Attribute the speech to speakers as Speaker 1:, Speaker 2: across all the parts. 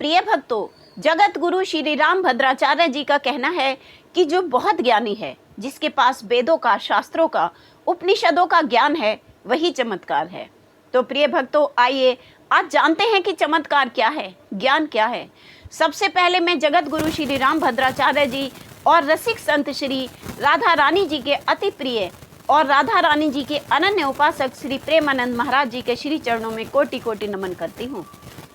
Speaker 1: प्रिय भक्तों, जगत गुरु श्री राम भद्राचार्य जी का कहना है कि जो बहुत ज्ञानी है, जिसके पास वेदों का, शास्त्रों का, उपनिषदों का ज्ञान है, वही चमत्कार है। तो प्रिय भक्तों, आइए आज जानते हैं कि चमत्कार क्या है, ज्ञान क्या है। सबसे पहले मैं जगत गुरु श्री राम भद्राचार्य जी और रसिक संत श्री राधा रानी जी के अति प्रिय और राधा रानी जी के अनन्य उपासक श्री प्रेमानंद महाराज जी के श्री चरणों में कोटि कोटि नमन करती हूँ।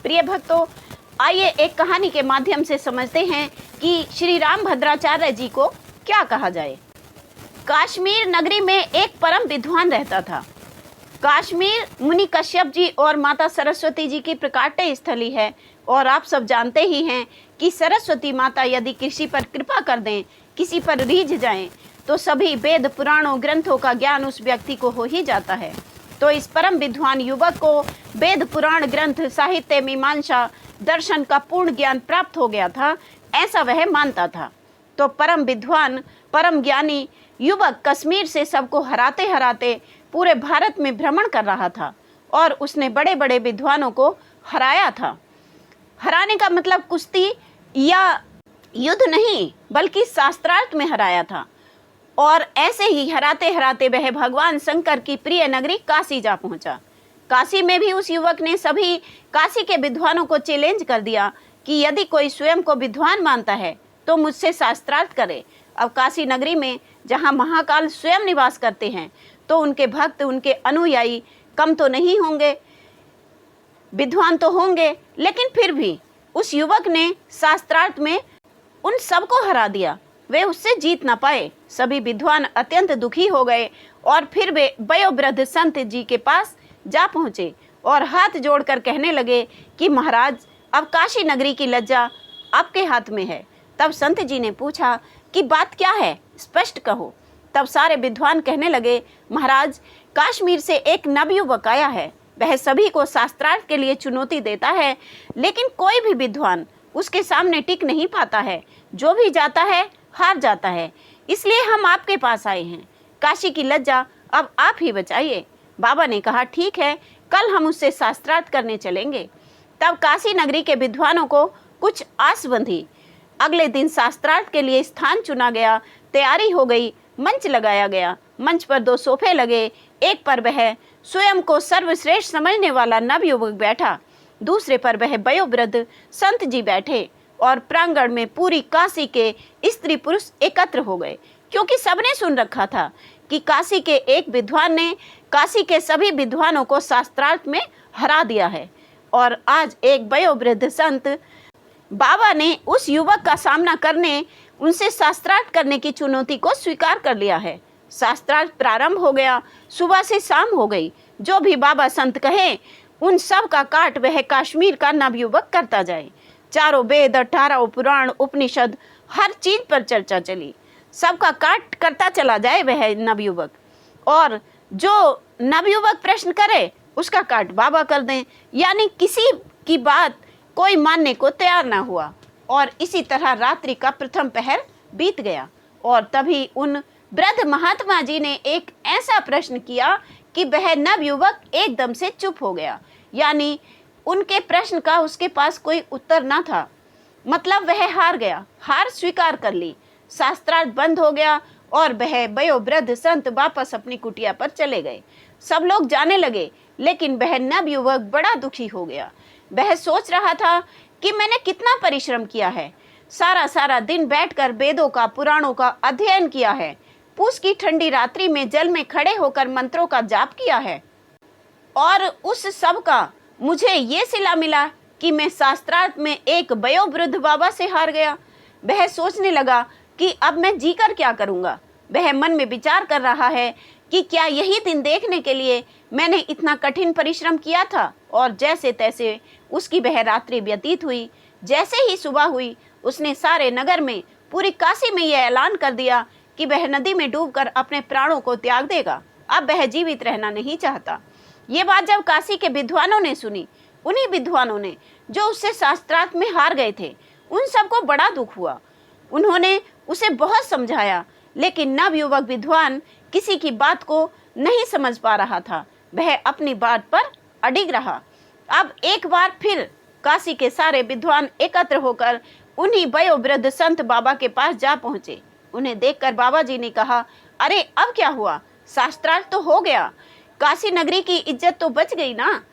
Speaker 1: प्रिय भक्तों, आइए एक कहानी के माध्यम से समझते हैं कि श्री राम भद्राचार्य जी को क्या कहा जाए। कश्मीर नगरी में एक परम विद्वान रहता था। कश्मीर मुनि कश्यप जी और माता सरस्वती जी की प्रकाट्य स्थली है और आप सब जानते ही हैं कि सरस्वती माता यदि किसी पर कृपा कर दें, किसी पर रीझ जाएं, तो सभी वेद पुराणों ग्रंथों का ज्ञान उस व्यक्ति को हो ही जाता है। तो इस परम विद्वान युवक को वेद पुराण ग्रंथ, साहित्य, मीमांसा, दर्शन का पूर्ण ज्ञान प्राप्त हो गया था, ऐसा वह मानता था। तो परम विद्वान, परम ज्ञानी युवक कश्मीर से सबको हराते हराते पूरे भारत में भ्रमण कर रहा था और उसने बड़े बड़े विद्वानों को हराया था। हराने का मतलब कुश्ती या युद्ध नहीं, बल्कि शास्त्रार्थ में हराया था। और ऐसे ही हराते हराते वह भगवान शंकर की प्रिय नगरी काशी जा पहुंचा। काशी में भी उस युवक ने सभी काशी के विद्वानों को चैलेंज कर दिया कि यदि कोई स्वयं को विद्वान मानता है तो मुझसे शास्त्रार्थ करे। अब काशी नगरी में जहां महाकाल स्वयं निवास करते हैं, तो उनके भक्त, उनके अनुयायी कम तो नहीं होंगे, विद्वान तो होंगे, लेकिन फिर भी उस युवक ने शास्त्रार्थ में उन सबको हरा दिया। वे उससे जीत न पाए। सभी विद्वान अत्यंत दुखी हो गए और फिर वे वयोवृद्ध संत जी के पास जा पहुँचे और हाथ जोड़कर कहने लगे कि महाराज, अब काशी नगरी की लज्जा आपके हाथ में है। तब संत जी ने पूछा कि बात क्या है, स्पष्ट कहो। तब सारे विद्वान कहने लगे, महाराज, कश्मीर से एक नवयुवक आया है। वह सभी को शास्त्रार्थ के लिए चुनौती देता है, लेकिन कोई भी विद्वान उसके सामने टिक नहीं पाता है। जो भी जाता है हार जाता है। इसलिए हम आपके पास आए हैं। काशी की लज्जा अब आप ही बचाइए। बाबा ने कहा, ठीक है, कल हम उससे शास्त्रार्थ करने चलेंगे। तब काशी नगरी के विद्वानों को कुछ आस बंधी। अगले दिन शास्त्रार्थ के लिए स्थान चुना गया, तैयारी हो गई, मंच लगाया गया। मंच पर 2 सोफे लगे। एक पर वह स्वयं को सर्वश्रेष्ठ समझने वाला नवयुवक बैठा, दूसरे पर वह वयोवृद्ध संत जी बैठे और प्रांगण में पूरी काशी के स्त्री पुरुष एकत्र हो गए, क्योंकि सबने सुन रखा था कि काशी के एक विद्वान ने काशी के सभी विद्वानों को शास्त्रार्थ में हरा दिया है। और आज एक वयोवृद्ध संत बाबा ने उस युवक का सामना करने, उनसे शास्त्रार्थ करने की चुनौती को स्वीकार कर लिया है। शास्त्रार्थ प्रारंभ हो गया। सुबह से शाम हो गई। जो भी बाबा संत कहे उन सब का काट वह कश्मीर का नवयुवक करता जाए। चारों वेद, 18 पुराण, उपनिषद, हर चीज पर चर्चा चली। सबका काट करता चला जाए वह नवयुवक, और जो नवयुवक प्रश्न करे उसका काट बाबा कर दें। यानी किसी की बात कोई मानने को तैयार ना हुआ। और इसी तरह रात्रि का प्रथम पहर बीत गया और तभी उन वृद्ध महात्मा जी ने एक ऐसा प्रश्न किया कि वह नवयुवक एकदम से चुप हो गया। यानी उनके प्रश्न का उसके पास कोई उत्तर ना था। मतलब वह हार गया, हार स्वीकार कर ली। शास्त्रार्थ बंद हो गया और वह वयोवृद्ध संत वापस अपनी कुटिया पर चले गए। सब लोग जाने लगे, लेकिन वह नवयुवक बड़ा दुखी हो गया। वह सोच रहा था कि मैंने कितना परिश्रम किया है, सारा दिन बैठकर वेदों का, पुराणों का अध्ययन किया है, पूस की ठंडी रात्रि में जल में खड़े होकर मंत्रों का जाप किया है, और उस सब का मुझे ये सिला मिला कि मैं शास्त्रार्थ में एक वयोवृद्ध बाबा से हार गया। वह सोचने लगा कि अब मैं जीकर क्या करूँगा। वह मन में विचार कर रहा है कि क्या यही दिन देखने के लिए मैंने इतना कठिन परिश्रम किया था। और जैसे तैसे उसकी वह रात्रि व्यतीत हुई। जैसे ही सुबह हुई, उसने सारे नगर में, पूरी काशी में यह ऐलान कर दिया कि वह नदी में डूबकर अपने प्राणों को त्याग देगा। अब वह जीवित रहना नहीं चाहता। ये बात जब काशी के विद्वानों ने सुनी, उन्हीं विद्वानों ने जो उससे शास्त्रार्थ में हार गए थे, उन सबको बड़ा दुख हुआ। उन्होंने उसे बहुत समझाया, लेकिन नवयुवक विद्वान किसी की बात को नहीं समझ पा रहा था। वह अपनी बात पर अडिग रहा। अब एक बार फिर काशी के सारे विद्वान एकत्र होकर उन्हीं वयोवृद्ध संत बाबा के पास जा पहुंचे। उन्हें देखकर बाबा जी ने कहा, अरे अब क्या हुआ, शास्त्रार्थ तो हो गया, काशी नगरी की इज्जत तो बच गई ना।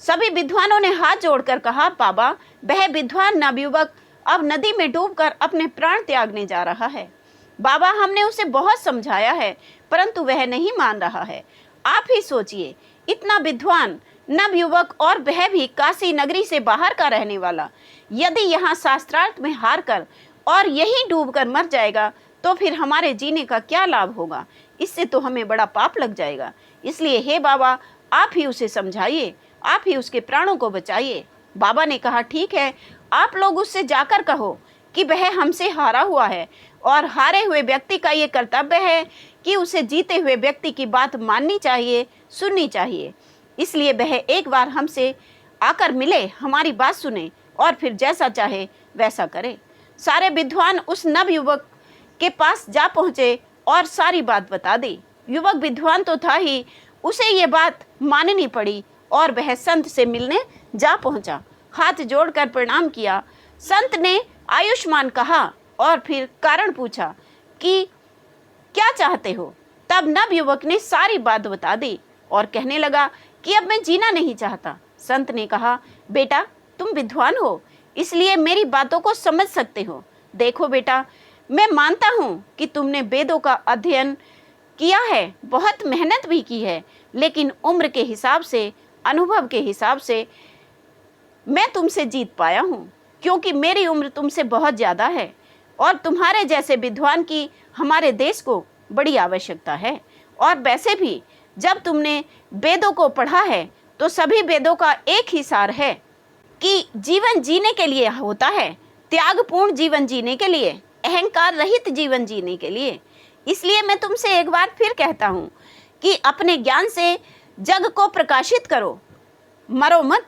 Speaker 1: सभी विद्वानों ने हाथ जोड़कर कहा, बाबा, वह विद्वान नवयुवक अब नदी में डूबकर अपने प्राण त्यागने जा रहा है। बाबा, हमने उसे बहुत समझाया है परंतु वह नहीं मान रहा है। आप ही सोचिए, इतना विद्वान नवयुवक और वह भी काशी नगरी से बाहर का रहने वाला, यदि यहाँ शास्त्रार्थ में हार कर और यहीं डूबकर मर जाएगा तो फिर हमारे जीने का क्या लाभ होगा? इससे तो हमें बड़ा पाप लग जाएगा। इसलिए हे बाबा, आप ही उसे समझाइए, आप ही उसके प्राणों को बचाइए। बाबा ने कहा, ठीक है, आप लोग उससे जाकर कहो कि वह हमसे हारा हुआ है और हारे हुए व्यक्ति का ये कर्तव्य है कि उसे जीते हुए व्यक्ति की बात माननी चाहिए, सुननी चाहिए। इसलिए वह एक बार हमसे आकर मिले, हमारी बात सुने और फिर जैसा चाहे वैसा करे। सारे विद्वान उस नवयुवक के पास जा पहुँचे और सारी बात बता दी। युवक विद्वान तो था ही, उसे ये बात माननी पड़ी और वह संत से मिलने जा पहुंचा। हाथ जोड़कर प्रणाम किया। संत ने आयुष्मान कहा और फिर कारण पूछा कि क्या चाहते हो। तब नवयुवक ने सारी बात बता दी और कहने लगा कि अब मैं जीना नहीं चाहता। संत ने कहा, बेटा, तुम विद्वान हो इसलिए मेरी बातों को समझ सकते हो। देखो बेटा, मैं मानता हूँ कि तुमने वेदों का अध्ययन किया है, बहुत मेहनत भी की है, लेकिन उम्र के हिसाब से, अनुभव के हिसाब से मैं तुमसे जीत पाया हूँ, क्योंकि मेरी उम्र तुमसे बहुत ज़्यादा है और तुम्हारे जैसे विद्वान की हमारे देश को बड़ी आवश्यकता है। और वैसे भी जब तुमने वेदों को पढ़ा है तो सभी वेदों का एक ही सार है कि जीवन जीने के लिए होता है, त्यागपूर्ण जीवन जीने के लिए, अहंकार रहित जीवन जीने के लिए। इसलिए मैं तुमसे एक बार फिर कहता हूँ कि अपने ज्ञान से जग को प्रकाशित करो, मरो मत।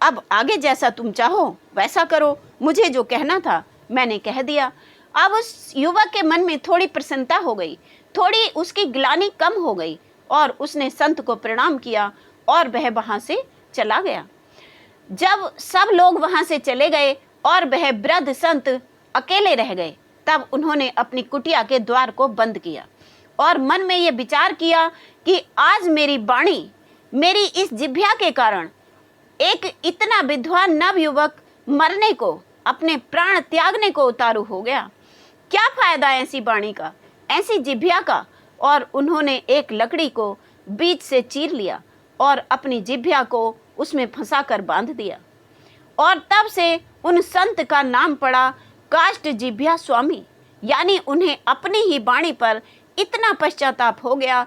Speaker 1: अब आगे जैसा तुम चाहो वैसा करो। मुझे जो कहना था मैंने कह दिया। अब उस युवक के मन में थोड़ी प्रसन्नता हो गई, थोड़ी उसकी ग्लानि कम हो गई और उसने संत को प्रणाम किया और वह वहाँ से चला गया। जब सब लोग वहाँ से चले गए और वह वृद्ध संत अकेले रह गए, तब उन्होंने अपनी कुटिया के द्वार को बंद किया और मन में ये विचार किया कि आज मेरी वाणी, मेरी इस जिह्वा के कारण एक इतना विद्वान नवयुवक मरने को, अपने प्राण त्यागने को उतारू हो गया। क्या फायदा ऐसी वाणी का, ऐसी जिह्वा का। और उन्होंने एक लकड़ी को बीच से चीर लिया और अपनी जिह्वा को उसमें फंसाकर बांध दिया। और तब से उन संत का नाम पड़ा काष्ठ जिह्वा स्वामी। यानी उन्हें अपनी ही वाणी पर इतना पश्चाताप हो गया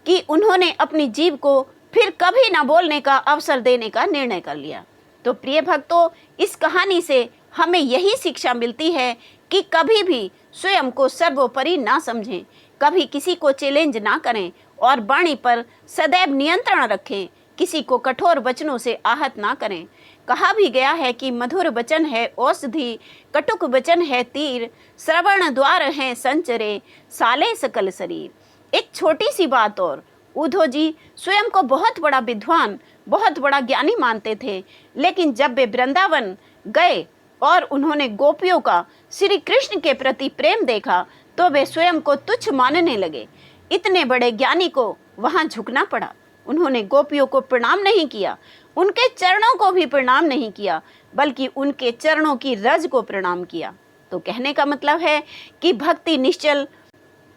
Speaker 1: कि उन्होंने अपनी जीभ को फिर कभी ना बोलने का अवसर देने का निर्णय कर लिया। तो प्रिय भक्तों, इस कहानी से हमें यही शिक्षा मिलती है कि कभी भी स्वयं को सर्वोपरि ना समझें, कभी किसी को चैलेंज ना करें और वाणी पर सदैव नियंत्रण रखें, किसी को कठोर वचनों से आहत ना करें। कहा भी गया है कि मधुर वचन है औषधि, कटुक वचन है तीर, श्रवण द्वार है संचरे, साले सकल शरीर। एक छोटी सी बात और, उद्धव जी स्वयं को बहुत बड़ा विद्वान, बहुत बड़ा ज्ञानी मानते थे, लेकिन जब वे वृंदावन गए और उन्होंने गोपियों का श्री कृष्ण के प्रति प्रेम देखा तो वे स्वयं को तुच्छ मानने लगे। इतने बड़े ज्ञानी को वहां झुकना पड़ा। उन्होंने गोपियों को प्रणाम नहीं किया, उनके चरणों को भी प्रणाम नहीं किया, बल्कि उनके चरणों की रज को प्रणाम किया। तो कहने का मतलब है कि भक्ति निश्चल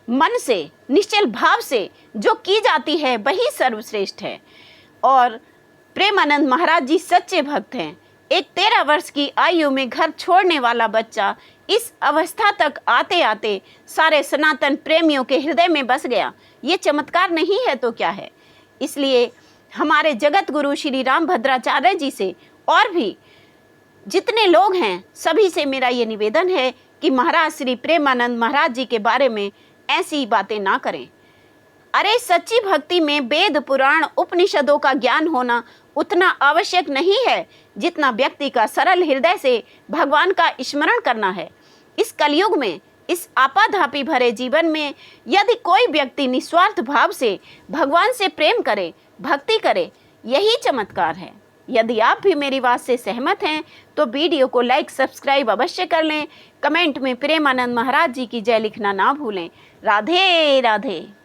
Speaker 1: मन से, निश्चल भाव से जो की जाती है वही सर्वश्रेष्ठ है। और प्रेमानंद महाराज जी सच्चे भक्त हैं। एक 13 वर्ष की आयु में घर छोड़ने वाला बच्चा इस अवस्था तक आते आते सारे सनातन प्रेमियों के हृदय में बस गया। ये चमत्कार नहीं है तो क्या है। इसलिए हमारे जगत गुरु श्री रामभद्राचार्य जी से और भी जितने लोग हैं सभी से मेरा ये निवेदन है कि महाराज श्री प्रेमानंद महाराज जी के बारे में ऐसी बातें ना करें। अरे सच्ची भक्ति में वेद पुराण उपनिषदों का ज्ञान होना उतना आवश्यक नहीं है जितना व्यक्ति का सरल हृदय से भगवान का स्मरण करना है। इस कलयुग में, इस आपाधापी भरे जीवन में यदि कोई व्यक्ति निस्वार्थ भाव से भगवान से प्रेम करे, भक्ति करे, यही चमत्कार है। यदि आप भी मेरी बात से सहमत हैं तो वीडियो को लाइक सब्सक्राइब अवश्य कर लें। कमेंट में प्रेमानंद महाराज जी की जय लिखना ना भूलें। राधे राधे।